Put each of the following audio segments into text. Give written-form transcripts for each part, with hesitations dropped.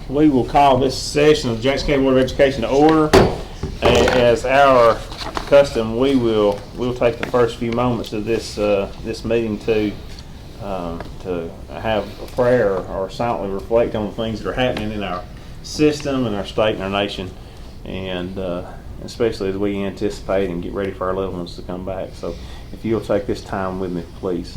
We will call this session of the Jackson County Board of Education to order. As our custom, we'll take the first few moments of this meeting to have a prayer or silently reflect on the things that are happening in our system and our state and our nation, and especially as we anticipate and get ready for our loved ones to come back. So if you'll take this time with me, please.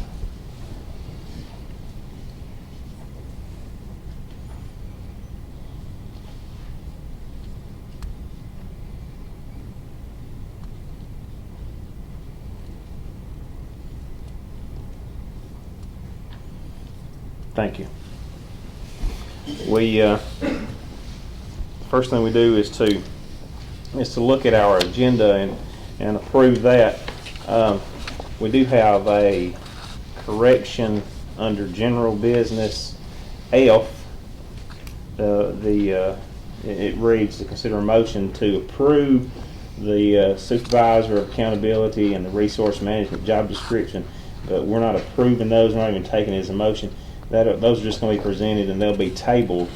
Thank you. We first thing we do is to look at our agenda and approve that. We do have a correction under general business F. It reads to consider a motion to approve the supervisor of accountability and the resource management job description, but we're not approving those. We're not even taking it as a motion. Those are just going to be presented and they'll be tabled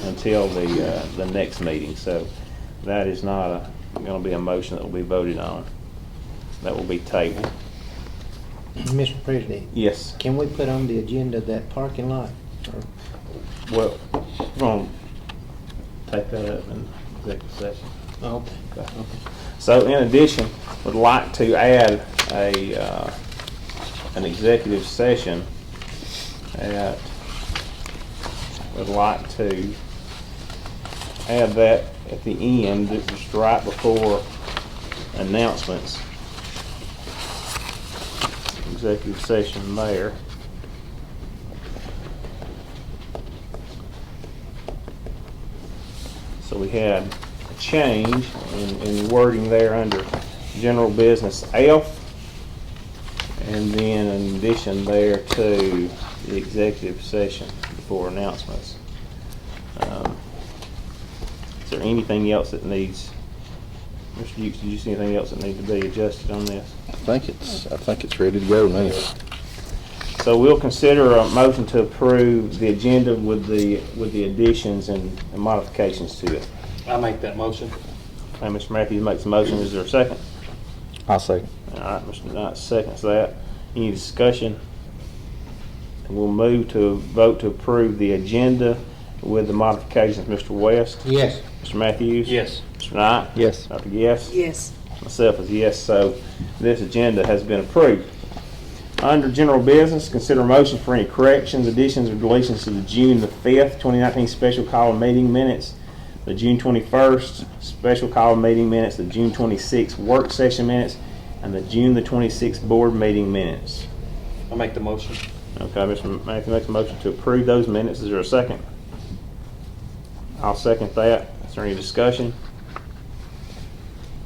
until the next meeting. So that is not going to be a motion that will be voted on. That will be tabled. Mr. President. Yes. Can we put on the agenda that parking lot? Well, we're going to take that up in executive session. Okay. Okay. So in addition, would like to add an executive session. Would like to add that at the end, just right before announcements. Executive session there. So we had a change in wording there under general business F, and then in addition there to the executive session before announcements. Is there anything else that needs, Mr. Dukes, did you see anything else that needs to be adjusted on this? I think it's ready to go now. So we'll consider a motion to approve the agenda with the additions and modifications to it. I'll make that motion. And Mr. Matthews makes a motion. Is there a second? I'll second. All right, Mr. Knight seconds that. Any discussion? We'll move to vote to approve the agenda with the modifications. Mr. West? Yes. Mr. Matthews? Yes. Mr. Knight? Yes. Dr. Guess? Yes. Myself is yes, so this agenda has been approved. Under general business, consider a motion for any corrections, additions, or deletions to the June the 5th, 2019 special call meeting minutes, the June 21st special call meeting minutes, the June 26th work session minutes, and the June the 26th board meeting minutes. I'll make the motion. Okay, Mr. Matthew makes a motion to approve those minutes. Is there a second? I'll second that. Is there any discussion?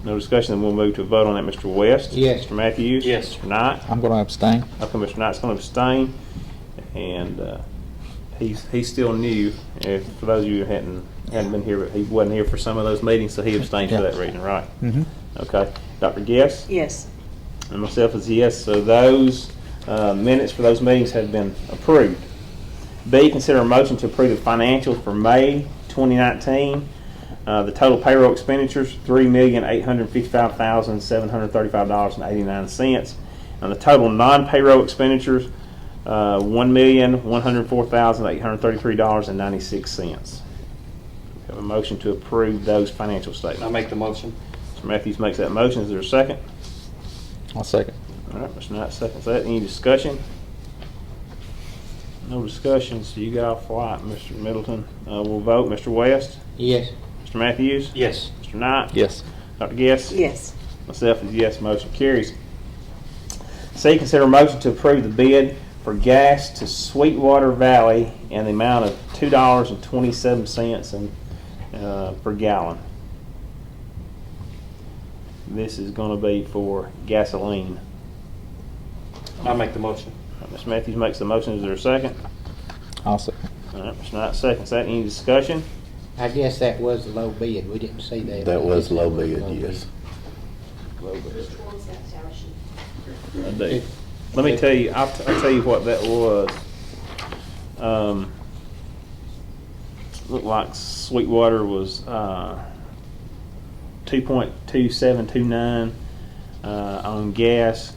No discussion, then we'll move to a vote on that. Mr. West? Yes. Mr. Matthews? Yes. Mr. Knight? I'm going to abstain. Okay, Mr. Knight's going to abstain, and he's still new. For those of you who hadn't been here, but he wasn't here for some of those meetings, so he abstained for that reason, right? Mm-hmm. Okay. Dr. Guess? Yes. And myself is yes, so those minutes for those meetings have been approved. B, consider a motion to approve the financials for May 2019. The total payroll expenditures, $3,855,735.89. And the total non-payroll expenditures, $1,104,833.96. We have a motion to approve those financial statements. I'll make the motion. Mr. Matthews makes that motion. Is there a second? I'll second. All right, Mr. Knight seconds that. Any discussion? No discussion, so you got off light, Mr. Middleton. We'll vote. Mr. West? Yes. Mr. Matthews? Yes. Mr. Knight? Yes. Dr. Guess? Yes. Myself is yes, motion carries. C, consider a motion to approve the bid for gas to Sweetwater Valley in the amount of $2.27 per gallon. This is going to be for gasoline. I'll make the motion. Mr. Matthews makes the motion. Is there a second? I'll second. All right, Mr. Knight seconds that. Any discussion? I guess that was the low bid. We didn't see that. That was low bid, yes. Low bid. I do. Let me tell you, I'll tell you what that was. looked like Sweetwater was 2.2729 on gas.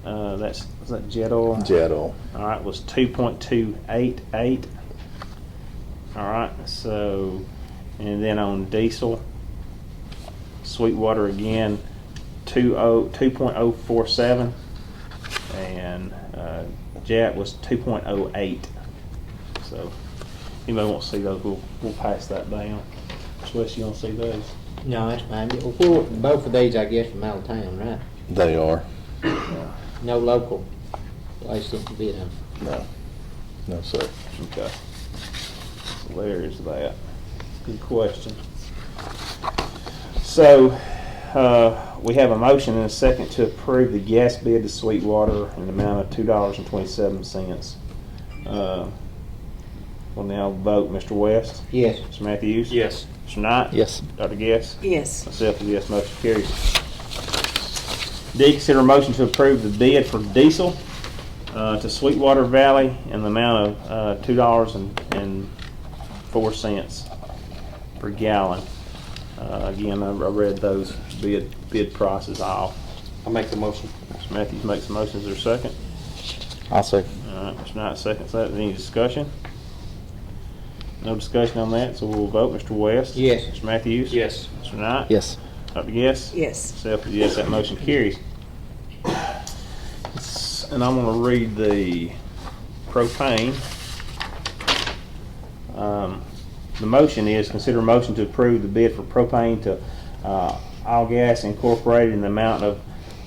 Was that jet oil? Jet oil. All right, was 2.288. All right, so, and then on diesel, Sweetwater again, 2.047, and jet was 2.08. So, anybody wants to see those, we'll pass that down. Wes, you want to see those? No, that's fine. Well, both of these, I guess, from out of town, right? They are. No local place that can bid them. No. No, sir. Okay. So there's that. Good question. So, we have a motion and a second to approve the gas bid to Sweetwater in the amount of $2.27. We'll now vote. Mr. West? Yes. Mr. Matthews? Yes. Mr. Knight? Yes. Dr. Guess? Yes. Myself is yes, motion carries. D, consider a motion to approve the bid for diesel to Sweetwater Valley in the amount of $2.04 per gallon. Again, I read those bid prices off. I'll make the motion. Mr. Matthews makes a motion. Is there a second? I'll second. All right, Mr. Knight seconds that. Any discussion? No discussion on that, so we'll vote. Mr. West? Yes. Mr. Matthews? Yes. Mr. Knight? Yes. Dr. Guess? Yes. Myself is yes, that motion carries. And I'm going to read the propane. The motion is consider a motion to approve the bid for propane to All Gas Incorporated in the amount of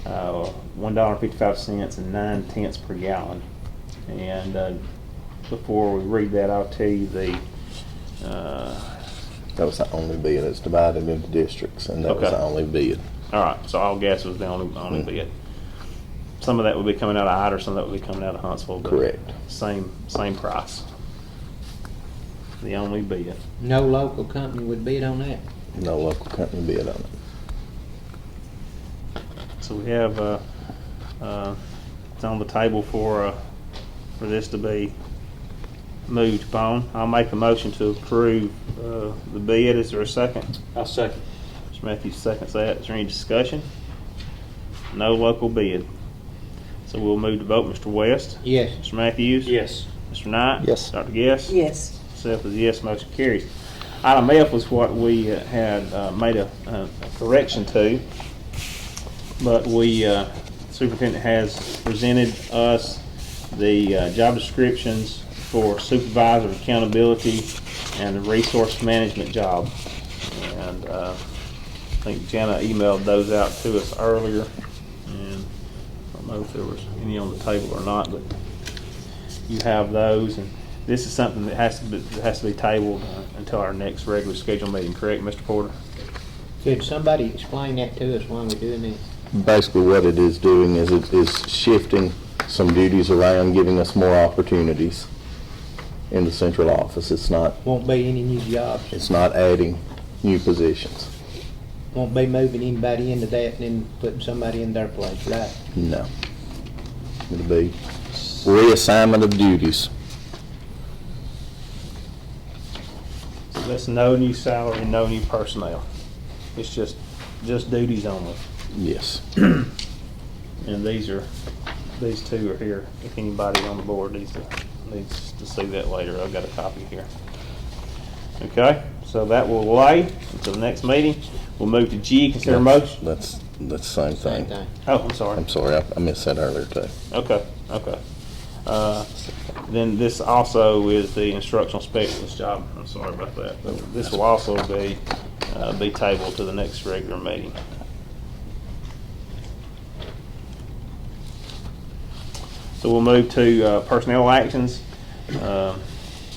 $1.55 and 9/10 per gallon. And before we read that, I'll tell you the That was the only bid. It's divided into districts, and that was Okay. the only bid. all right. So All Gas was the only bid. Some of that would be coming out of Hyder, some of that would be coming out of Huntsville. But Correct. Same price. The only bid. No local company would bid on that. No local company bid on it. So we have it's on the table for this to be moved upon. I'll make a motion to approve the bid. Is there a second? I'll second. Mr. Matthews seconds that. Is there any discussion? No local bid. So we'll move to vote. Mr. West? Yes. Mr. Matthews? Yes. Mr. Knight? Yes. Dr. Guess? Yes. Myself is yes, motion carries. Item F was what we had made a correction to, but superintendent has presented us the job descriptions for supervisor accountability and the resource management job. And I think Jana emailed those out to us earlier, and I don't know if there was any on the table or not, but you have those. And this is something that has to be tabled until our next regular scheduled meeting, correct, Mr. Porter? Could somebody explain that to us while we're doing this? Basically, what it is doing is it is shifting some duties around, giving us more opportunities in the central office. It's not Won't be any new jobs. adding new positions. Won't be moving anybody into that and then putting somebody in their place, right? No. It'll be reassignment of duties. So that's no new salary, no new personnel. It's just duties only. Yes. And these two are here. If anybody on the board needs to see that later, I've got a copy here. Okay, so that will lay until the next meeting. We'll move to G, consider motion. That's the same Same thing. thing. Oh, I'm sorry. I'm sorry, I missed that earlier too. Okay. Then this also is the instructional specialist job. I'm sorry about that. But this will also be tabled to the next regular meeting. So we'll move to personnel actions,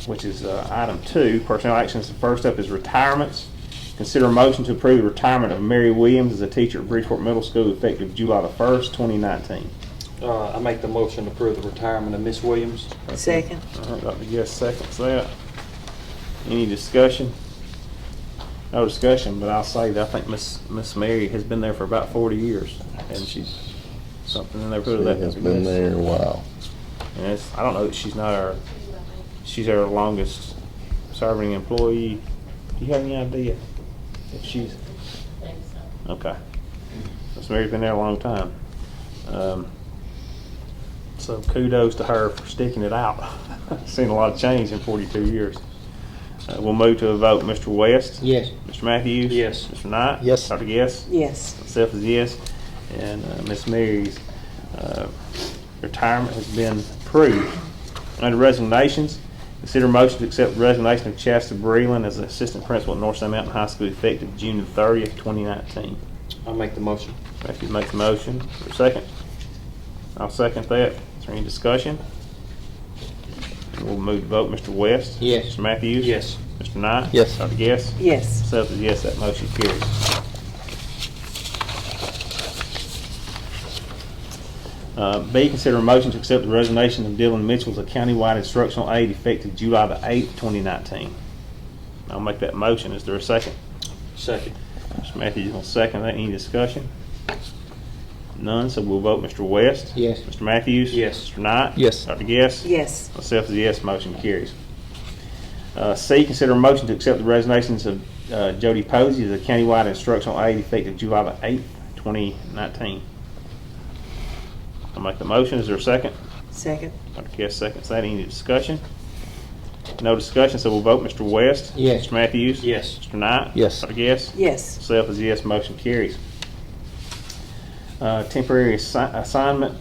which is item 2. Personnel actions. First up is retirements. Consider a motion to approve the retirement of Mary Williams as a teacher at Bridgeport Middle School effective July the 1st, 2019. I make the motion to approve the retirement of Miss Williams. Second. All right, Dr. Guest seconds that. Any discussion? No discussion, but I'll say that I think Miss Mary has been there for about 40 years, and she's something in there. She has been there a while. And I don't know that she's our longest serving employee. Do you have any idea if she's, Think so. okay. Miss Mary's been there a long time. So kudos to her for sticking it out. Seen a lot of change in 42 years. We'll move to a vote. Mr. West? Yes. Mr. Matthews? Yes. Mr. Knight? Yes. Dr. Guess? Yes. Myself is yes. And Miss Mary's retirement has been approved. Under resignations, consider motion to accept the resignation of Chasta Breland as assistant principal at North Sand Mountain High School effective June 30th, 2019. I'll make the motion. Matthews makes a motion. Is there a second? I'll second that. Is there any discussion? We'll move to vote. Mr. West? Yes. Mr. Matthews? Yes. Mr. Knight? Yes. Dr. Guess? Yes. Myself is yes, that motion carries. B, consider a motion to accept the resignation of Dylan Mitchell as a countywide instructional aide effective July the 8th, 2019. I'll make that motion. Is there a second? Second. Mr. Matthews will second that. Any discussion? None, so we'll vote. Mr. West? Yes. Mr. Matthews? Yes. Mr. Knight? Yes. Dr. Guess? Yes. Myself is a yes, motion carries. C, consider a motion to accept the resignations of Jody Posey as a countywide instructional aide effective July the 8th, 2019. I'll make the motion. Is there a second? Second. Dr. Guess seconds that. Any discussion? No discussion, so we'll vote. Mr. West? Yes. Mr. Matthews? Yes. Mr. Knight? Yes. Dr. Guess? Yes. Myself is a yes, motion carries. Temporary assignment.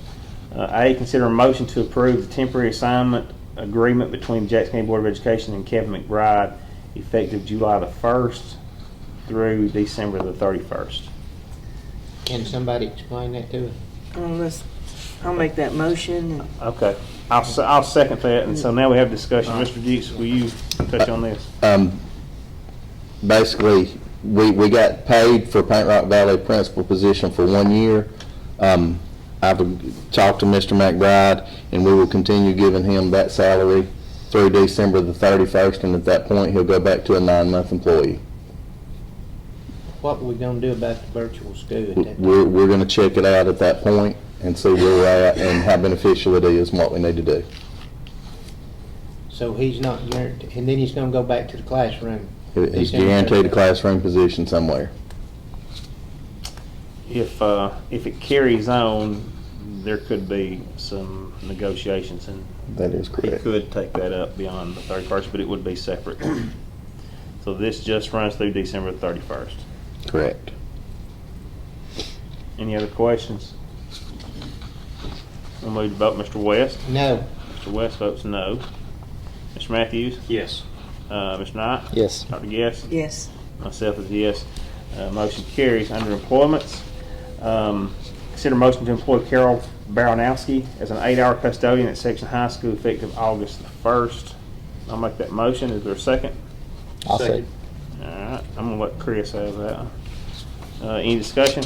A, consider a motion to approve the temporary assignment agreement between Jackson County Board of Education and Kevin McBride effective July the 1st through December the 31st. Can somebody explain that to us? I'll make that motion. And Okay, I'll second that, and so now we have discussion. Mr. Dukes, will you touch on this? Basically, we got paid for Paint Rock Valley principal position for 1 year. I've talked to Mr. McBride, and we will continue giving him that salary through December the 31st, and at that point, he'll go back to a 9-month employee. What are we gonna do about the virtual school at that? We're gonna check it out at that point and see where we're at and how beneficial it is and what we need to do. So he's not guaranteed, and then he's gonna go back to the classroom. He's guaranteed a classroom position somewhere. If it carries on, there could be some negotiations, and That is he correct. could take that up beyond the 31st, but it would be separate. So this just runs through December the 31st. Correct. Any other questions? We'll move to vote. Mr. West? No. Mr. West votes no. Mr. Matthews? Yes. Mr. Knight? Yes. Dr. Guess? yes. Myself is a yes. Motion carries. Under employments, consider motion to employ Carol Baranowski as an 8-hour custodian at Section High School effective August the 1st. I'll make that motion. Is there a second? I'll say. Second. All right, I'm gonna let Chris have that. Any discussion?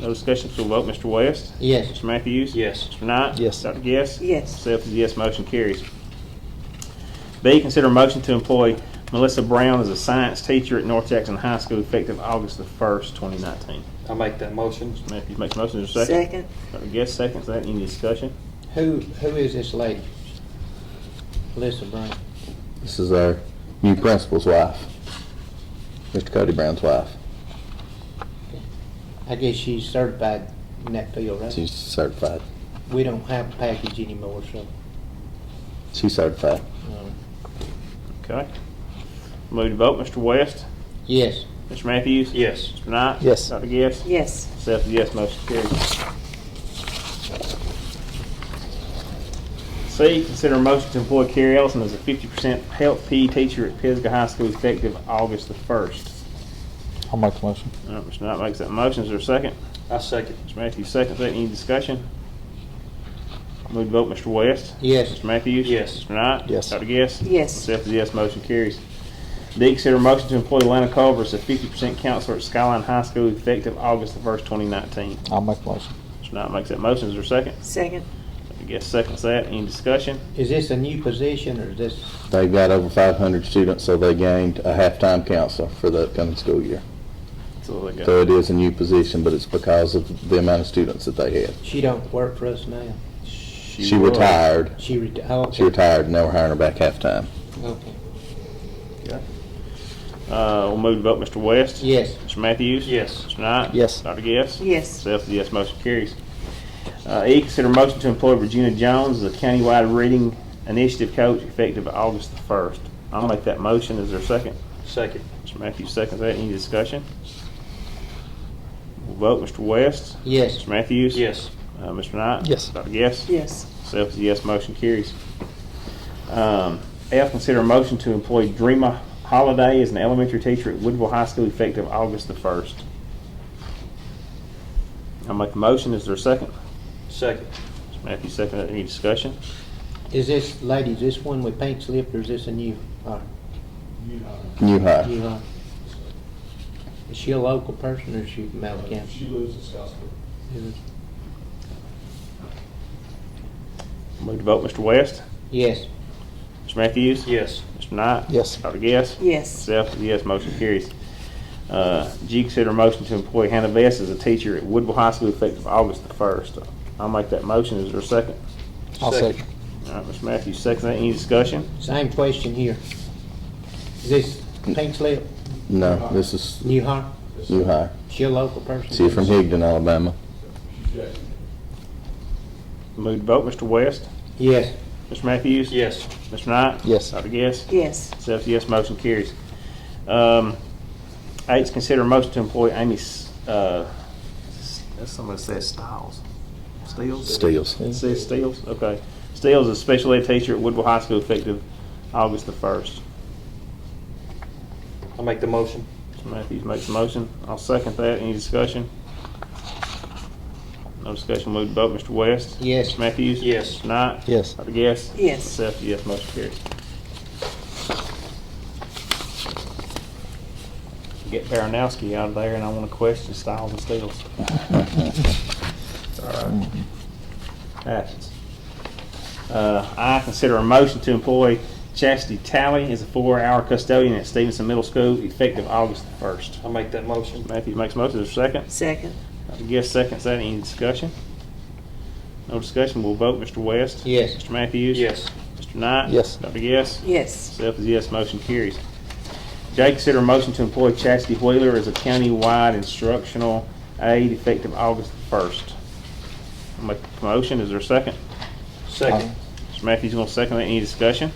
No discussion, so we'll vote. Mr. West? Yes. Mr. Matthews? Yes. Mr. Knight? Yes. Dr. Guess? Yes. Myself is a yes, motion carries. B, consider a motion to employ Melissa Brown as a science teacher at North Jackson High School effective August the 1st, 2019. I'll make that motion. Mr. Matthews makes a motion. Is there a second? Second. Dr. Guess seconds that. Any discussion? Who is this lady? Melissa Brown. This is our new principal's wife, Mr. Cody Brown's wife. I guess she's certified in that field, right? She's certified. We don't have a package anymore, so. She's certified. Okay. Move to vote. Mr. West? Yes. Mr. Matthews? Yes. Mr. Knight? Yes. Dr. Guess? Yes. Myself is a yes, motion carries. C, consider a motion to employ Carrie Ellison as a 50% health PE teacher at Pisgah High School effective August the 1st. I'll make the motion. All right, Mr. Knight makes that motion. Is there a second? I second. Mr. Matthews seconds that. Any discussion? Move to vote. Mr. West? Yes. Mr. Matthews? Yes. Mr. Knight? Yes. Dr. Guess? Yes. Myself is a yes, motion carries. D, consider a motion to employ Lana Culver as a 50% counselor at Skyline High School effective August the 1st, 2019. I'll make the motion. Mr. Knight makes that motion. Is there a second? Second. I guess seconds that. Any discussion? Is this a new position or is this, They've got over 500 students, so they gained a half-time counselor for the upcoming school year. So they got. So it is a new position, but it's because of the amount of students that they had. she don't work for us now? She retired. She retired. Oh, okay. She retired, and they were hiring her back half-time. Okay. Okay. We'll move to vote. Mr. West? Yes. Mr. Matthews? Yes. Mr. Knight? Yes. Dr. Guess? Yes. Self is yes, motion carries. E, consider motion to employ Regina Jones as a countywide reading initiative coach effective August the 1st. I'll make that motion. Is there a second? Second. Mr. Matthews seconds that. Any discussion? We'll vote. Mr. West? Yes. Mr. Matthews? Yes. Mr. Knight? Yes. Dr. Guess? Yes. Self is yes, motion carries. F, consider a motion to employ Dreama Holiday as an elementary teacher at Woodville High School effective August the 1st. I'll make the motion. Is there a second? Second. Mr. Matthews second. Any discussion? Is this, ladies, this one with pink slip, or is this a new, New hire. new, is she a local person, or is she from Allen County? She lives in Scottsville. Move to vote. Mr. West? Yes. Mr. Matthews? Yes. Mr. Knight? Yes. Dr. Guess? Yes. Self is yes, motion carries. G, consider a motion to employ Hannah Vest as a teacher at Woodville High School effective August the 1st. I'll make that motion. Is there a second? I'll second. All right, Mr. Matthews seconds that. Any discussion? Same question here. Is this pink slip, No, this is new hire? new hire. She a local person? She's from Higdon, Alabama. She's Jackson. Move to vote. Mr. West? Yes. Mr. Matthews? Yes. Mr. Knight? Yes. Dr. Guess? Yes. Self yes, motion carries. 8, consider a motion to employ Amy, that's someone that says Stiles. Steels? Steels. It says Steels, okay. Steels is a special ed teacher at Woodville High School effective August the 1st. I'll make the motion. Mr. Matthews makes a motion. I'll second that. Any discussion? No discussion. Move to vote. Mr. West? Yes. Mr. Matthews? Yes. Mr. Knight? Yes. Dr. Guess? Yes. Self, yes, motion carries. Get Baranowski out of there, and I want to question Styles and Steels. It's all right. Happens. I consider a motion to employ Chastity Talley as a 4-hour custodian at Stevenson Middle School effective August the 1st. I'll make that motion. Matthews makes a motion. Is there a second? Second. Dr. Guest seconds that. Any discussion? No discussion. We'll vote. Mr. West? Yes. Mr. Matthews? Yes. Mr. Knight? Yes. Dr. Guest? Yes. Self is yes, motion carries. J, consider a motion to employ Chastity Wheeler as a county-wide instructional aide effective August the 1st. I'll make the motion. Is there a second? Second. Mr. Matthews going to second that. Any discussion?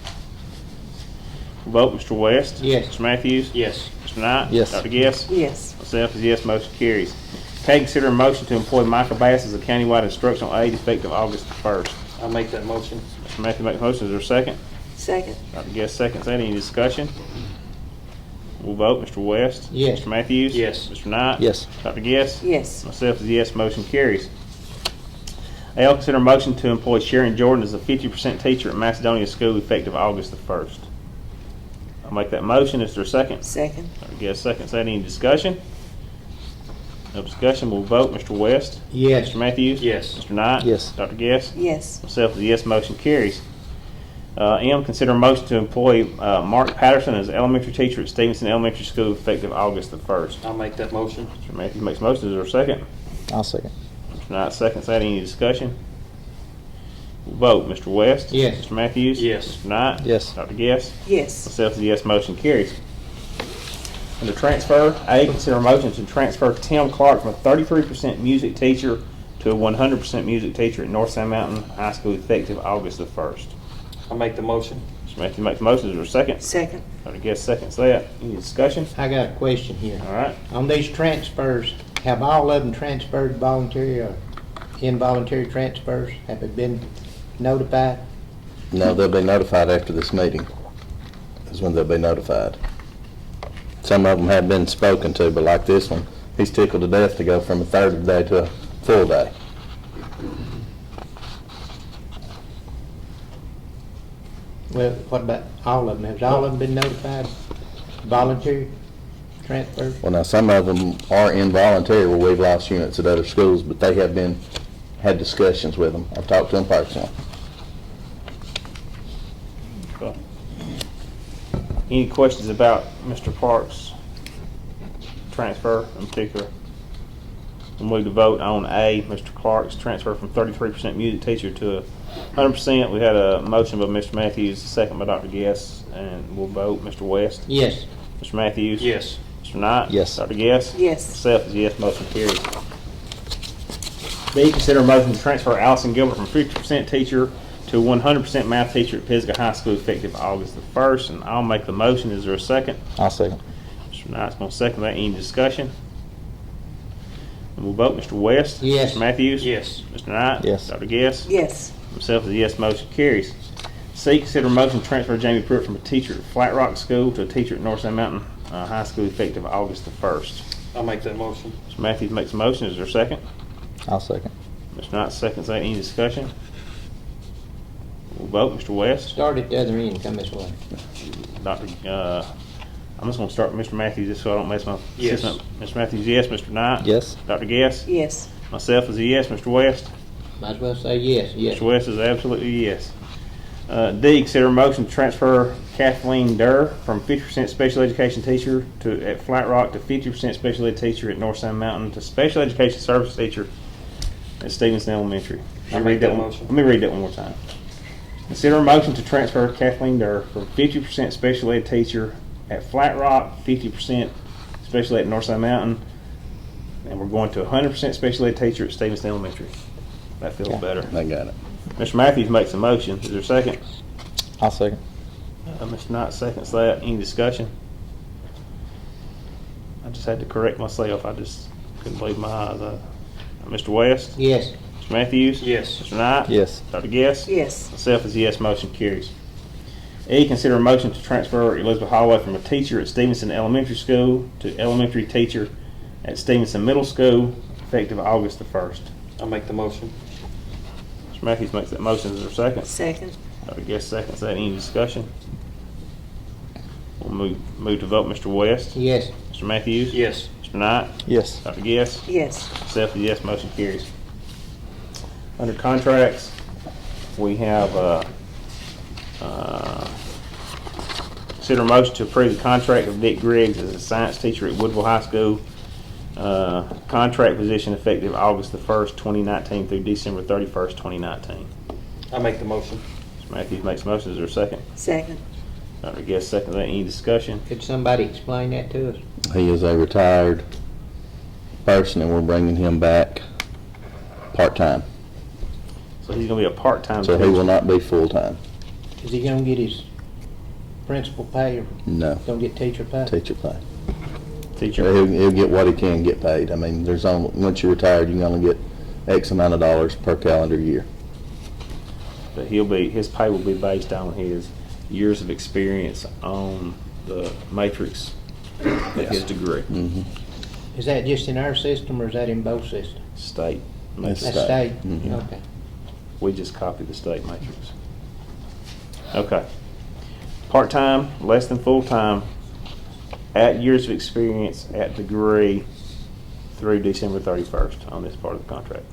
Vote. Mr. West? Yes. Mr. Matthews? Yes. Mr. Knight? Yes. Dr. Guess? Yes. Myself is yes, motion carries. K, consider a motion to employ Michael Bass as a countywide instructional aide effective August the 1st. I'll make that motion. Mr. Matthews makes a motion. Is there a second? Second. Dr. Guest seconds that. Any discussion? We'll vote. Mr. West? Yes. Mr. Matthews? Yes. Mr. Knight? Yes. Dr. Guess? Yes. Myself is yes, motion carries. L, consider a motion to employ Sharon Jordan as a 50% teacher at Macedonia School effective August the 1st. I'll make that motion. Is there a second? Second. Dr. Guess seconds that. Any discussion? No discussion. We'll vote. Mr. West? Yes. Mr. Matthews? Yes. Mr. Knight? Yes. Dr. Guess? Yes. Myself is yes, motion carries. M, consider a motion to employ Mark Patterson as elementary teacher at Stevenson Elementary School effective August the 1st. I'll make that motion. Mr. Matthews makes a motion. Is there a second? I'll second. Mr. Knight seconds that. Any discussion? We'll vote. Mr. West? Yes. Mr. Matthews? Yes. Mr. Knight? Yes. Dr. Guess? Yes. Myself is yes, motion carries. Under transfer, A, consider a motion to transfer Tim Clark from a 33% music teacher to a 100% music teacher at North Sand Mountain High School effective August the 1st. I'll make the motion. Mr. Matthews makes a motion. Is there a second? Second. Dr. Guess seconds that. Any discussion? I got a question here. All right. On these transfers, have all of them transferred voluntary or involuntary transfers? Have they been notified? No, they'll be notified after this meeting. Is when they'll be notified. Some of them have been spoken to, but like this one, he's tickled to death to go from a third of the day to a full day. Well, what about all of them? Has all of them been notified? Voluntary transfers? Well, now, some of them are involuntary where we've lost units at other schools, but they have had discussions with them. I've talked to them personally. Okay. Any questions about Mr. Clark's transfer in particular? We'll move to vote on A, Mr. Clark's transfer from 33% music teacher to a 100%, we had a motion by Mr. Matthews, a second by Dr. Guess, and we'll vote. Mr. West? Yes. Mr. Matthews? Yes. Mr. Knight? Yes. Dr. Guess? Yes. Myself is yes, motion carries. B, consider a motion to transfer Allison Gilbert from 50% teacher to 100% math teacher at Pisgah High School effective August the 1st, and I'll make the motion. Is there a second? I'll second. Mr. Knight's going to second that. Any discussion? And we'll vote. Mr. West? Yes. Mr. Matthews? Yes. Mr. Knight? Yes. Dr. Guess? Yes. Myself is a yes, motion carries. C, consider a motion to transfer Jamie Pruitt from a teacher at Flat Rock School to a teacher at North Sand Mountain High School effective August the 1st. I'll make that motion. Mr. Matthews makes a motion. Is there a second? I'll second. Mr. Knight seconds that. Any discussion? We'll vote. Mr. West? Start at the other end, come this way. Dr. I'm just going to start with Mr. Matthews just so I don't mess my Yes. system up. Mr. Matthews, yes. Mr. Knight? Yes. Dr. Guess? Yes. Myself is a yes. Mr. West? Might as well say yes, yes. Mr. West is absolutely yes. D, consider a motion to transfer Kathleen Durr from 50% special education teacher at Flat Rock to 50% special ed teacher at North Sand Mountain to special education service teacher at Stevenson Elementary. I'll Let me make read that one- motion. Let me read that one more time. Consider a motion to transfer Kathleen Durr from 50% special ed teacher at Flat Rock, 50% special ed at North Sand Mountain, and we're going to 100% special ed teacher at Stevenson Elementary. That feels better. I got it. Mr. Matthews makes a motion. Is there a second? I'll second. Mr. Knight seconds that. Any discussion? I just had to correct myself. I just couldn't believe my eyes. Mr. West? Yes. Mr. Matthews? Yes. Mr. Knight? Yes. Dr. Guess? Yes. Myself is a yes, motion carries. E, consider a motion to transfer Elizabeth Holloway from a teacher at Stevenson Elementary School to elementary teacher at Stevenson Middle School, effective August the 1st. I'll make the motion. Mr. Matthews makes that motion. Is there a second? Second. Dr. Guess seconds that. Any discussion? We'll move to vote. Mr. West? Yes. Mr. Matthews? Yes. Mr. Knight? Yes. Dr. Guess? Yes. Myself is yes, motion carries. Under contracts, we have, consider a motion to approve the contract of Dick Griggs as a science teacher at Woodville High School. Contract position effective August the 1st, 2019 through December 31st, 2019. I'll make the motion. Mr. Matthews makes a motion. Is there a second? Second. Dr. Guess second that. Any discussion? Could somebody explain that to us? He is a retired person, and we're bringing him back part-time. So he's going to be a part-time So teacher. he will not be full-time. Is he gonna get his principal pay or No. gonna get teacher pay? Teacher pay. Teacher. He'll get what he can get paid. I mean, there's only, once you're retired, you can only get X amount of dollars per calendar year. But his pay will be based on his years of experience on the matrix of his degree. Mm-hmm. Is that just in our system or is that in both systems? State That's matrix. That's state? Mhm. Okay. We just copy the state matrix. Okay. Part-time, less than full-time, at years of experience, at degree, through December 31st on this part of the contract.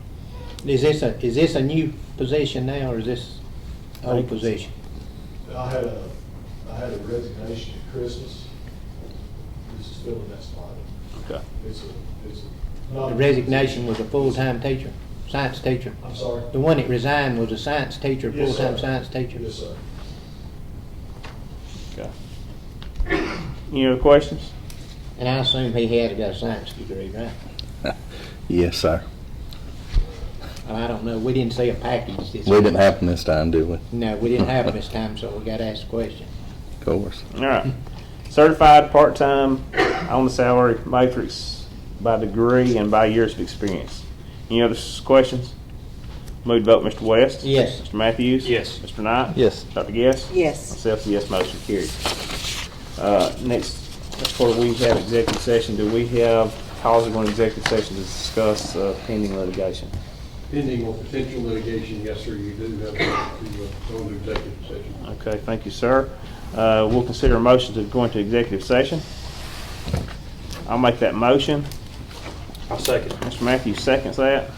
Is this a new position now or is this old position? I had a resignation at Christmas. This is filling that spot. Okay. It's a. The resignation was a full-time teacher, science teacher. I'm sorry? The one that resigned was a science teacher, Yes, full-time sir. science teacher. Yes, sir. Okay. Any other questions? And I assume he had got a science degree, right? Yes, sir. Oh, I don't know, we didn't see a package this. We didn't happen this time, did we? No, we didn't have it this time, so we gotta ask the question. Of course. All right. Certified part-time on the salary matrix by degree and by years of experience. Any other questions? Move to vote. Mr. West? Yes. Mr. Matthews? Yes. Mr. Knight? Yes. Dr. Guess? Yes. Myself, yes, motion carried. Next part, we have executive session. Do we have calls to go into executive session to discuss pending litigation? Pending or potential litigation, yes, sir, you do have to go into executive session. Okay, thank you, sir. We'll consider a motion to go into executive session. I'll make that motion. I'll second. Mr. Matthews seconds that.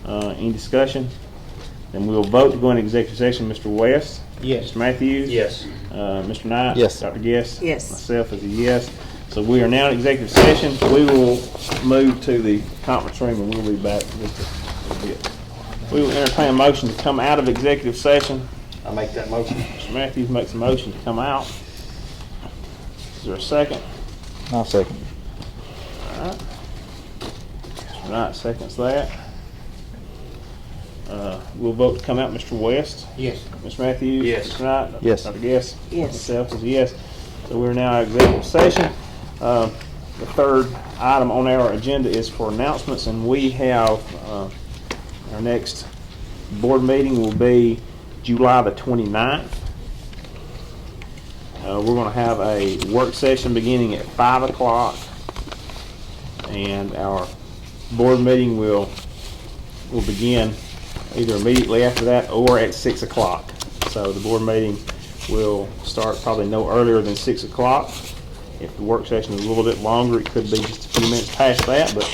Any discussion? Then we'll vote to go into executive session. Mr. West? Yes. Mr. Matthews? Yes. Mr. Knight? Yes. Dr. Guess? Yes. Myself is a yes. So we are now in executive session. We will move to the conference room and we'll be back in just a bit. We will entertain a motion to come out of executive session. I make that motion. Mr. Matthews makes a motion to come out. Is there a second? I'll second. All right. Mr. Knight seconds that. We'll vote to come out. Mr. West? Yes. Mr. Matthews? Yes. Mr. Knight? Yes. Dr. Guess? Yes. Myself is a yes. So we're now in executive session. The third item on our agenda is for announcements, and we have, our next board meeting will be July the 29th. We're going to have a work session beginning at 5 o'clock, and our board meeting will begin either immediately after that or at 6 o'clock. So the board meeting will start probably no earlier than 6 o'clock. If the work session is a little bit longer, it could be just a few minutes past that, but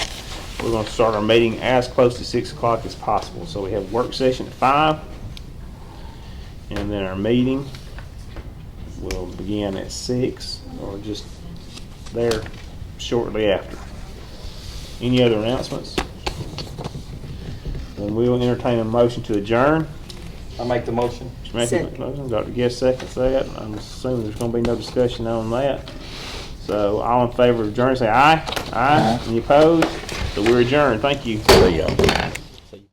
we're going to start our meeting as close to 6 o'clock as possible. So we have work session at 5, and then our meeting will begin at 6 or just there shortly after. Any other announcements? Then we will entertain a motion to adjourn. I make the motion. Mr. Matthews makes a motion, Dr. Guest seconds that. I'm assuming there's going to be no discussion on that. So all in favor of adjourn, say aye. Aye. Any opposed? So we're adjourned. Thank you. There you go.